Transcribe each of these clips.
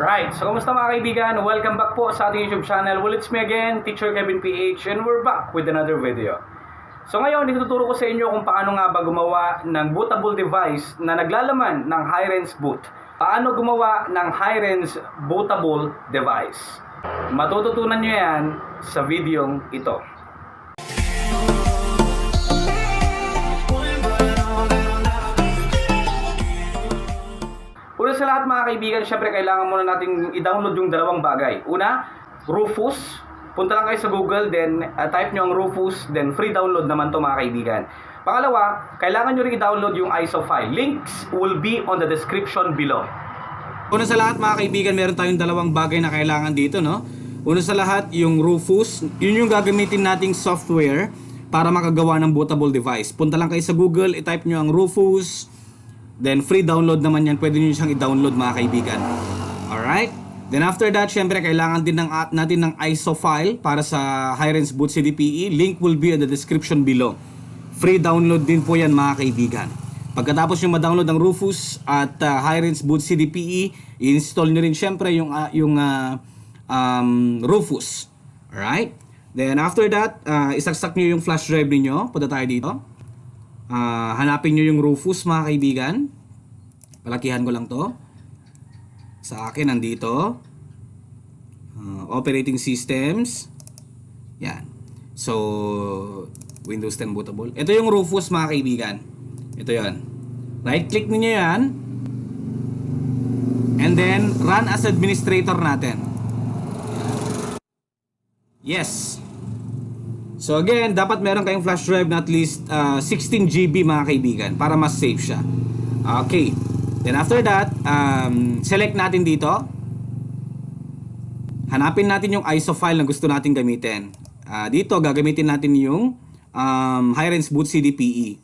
Right, so kamusta mga kaibigan? Welcome back po sa ating YouTube channel. Well, it's me again, Teacher Kevin PH, and we're back with another video. So ngayon, ituturo ko sa inyo kung paano nga ba gumawa ng bootable device na naglalaman ng Hi-Rens boot. Paano gumawa ng Hi-Rens bootable device. Matututunan nyo yan sa videong ito. Una sa lahat mga kaibigan, syempre kailangan muna nating i-download yung dalawang bagay. Una, Rufus. Punta lang kayo sa Google, then type nyo ang Rufus, then free download naman to mga kaibigan. Pangalawa, kailangan nyo rin i-download yung ISO file. Links will be on the description below. Una sa lahat mga kaibigan, meron tayong dalawang bagay na kailangan dito, no? Una sa lahat, yung Rufus. Yun yung gagamitin nating software para makagawa ng bootable device. Punta lang kayo sa Google, i-type nyo ang Rufus. Then free download naman yan, pwede nyo siyang i-download mga kaibigan. Alright? Then after that, syempre kailangan din natin ng ISO file para sa Hi-Rens boot CDPE. Link will be in the description below. Free download din po yan mga kaibigan. Pagkatapos nyo ma-download ang Rufus at Hi-Rens boot CDPE, i-install nyo rin syempre yung Rufus. Alright? Then after that, isaksak nyo yung flash drive niyo. Punta tayo dito. Hanapin nyo yung Rufus mga kaibigan. Palakihan ko lang to. Sa akin nandito. Operating systems. Yan. So Windows 10 bootable. Ito yung Rufus mga kaibigan. Ito yan. Right click niyo yan. And then run as administrator natin. Yes. So again, dapat meron kayong flash drive na at least 16 GB mga kaibigan para mas safe siya. Okay. Then after that, select natin dito. Hanapin natin yung ISO file na gusto natin gamitin. Dito, gagamitin natin yung Hi-Rens boot CDPE.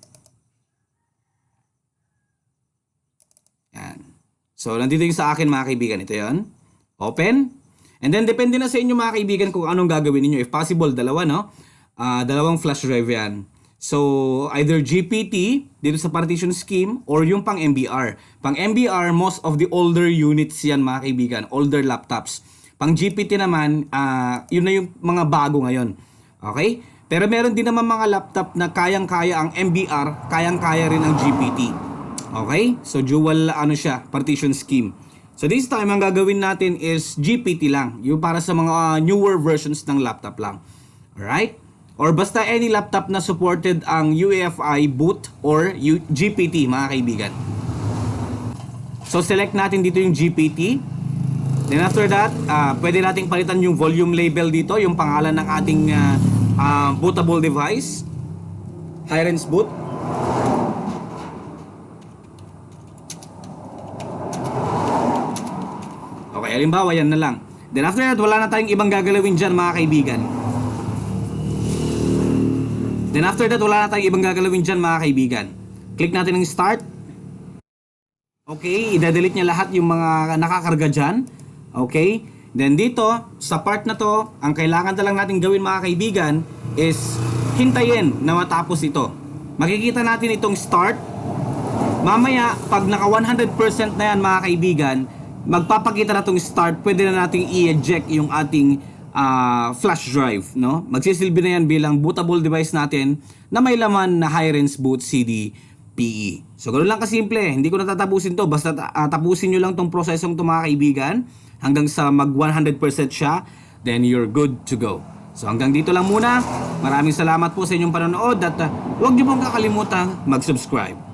Yan. So nandito yung sa akin mga kaibigan. Ito yon. Open. And then depende na sa inyo mga kaibigan kung anong gagawin niyo. If possible, dalawa, no? Dalawang flash drive yan. So, either GPT dito sa partition scheme or yung pang MBR. Pang MBR, most of the older units yan mga kaibigan. Older laptops. Pang GPT naman, yun na yung mga bago ngayon. Okay? Pero meron din naman mga laptop na kayang-kaya ang MBR, kayang-kaya rin ang GPT. Okay? So, dual siya, partition scheme. So, this time, ang gagawin natin is GPT lang. Yung para sa mga newer versions ng laptop lang. Alright? Or basta any laptop na supported ang UEFI boot or GPT mga kaibigan. So select natin dito yung GPT. Then after that, pwede nating palitan yung volume label dito, yung pangalan ng ating bootable device. Hi-Rens boot. Okay, halimbawa yan na lang. Then after that, wala na tayong ibang gagalawin dyan mga kaibigan. Then after that, wala na tayong ibang gagalawin dyan mga kaibigan. Click natin ng start. Okay, i-delete niya lahat yung mga nakakarga dyan. Okay, then dito, sa part na to, ang kailangan na lang natin gawin mga kaibigan is hintayin na matapos ito. Makikita natin itong start. Mamaya, pag naka 100% na yan mga kaibigan, magpapakita na itong start, pwede na natin i-eject yung ating flash drive, no? Magsisilbi na yan bilang bootable device natin na may laman na Hi-Rens boot CDPE. So, ganoon lang kasimple. Hindi ko natatapusin to. Basta tapusin nyo lang tong prosesong to mga kaibigan hanggang sa mag 100% siya, then you're good to go. So, hanggang dito lang muna. Maraming salamat po sa inyong panonood at huwag nyo pong kakalimutan mag-subscribe.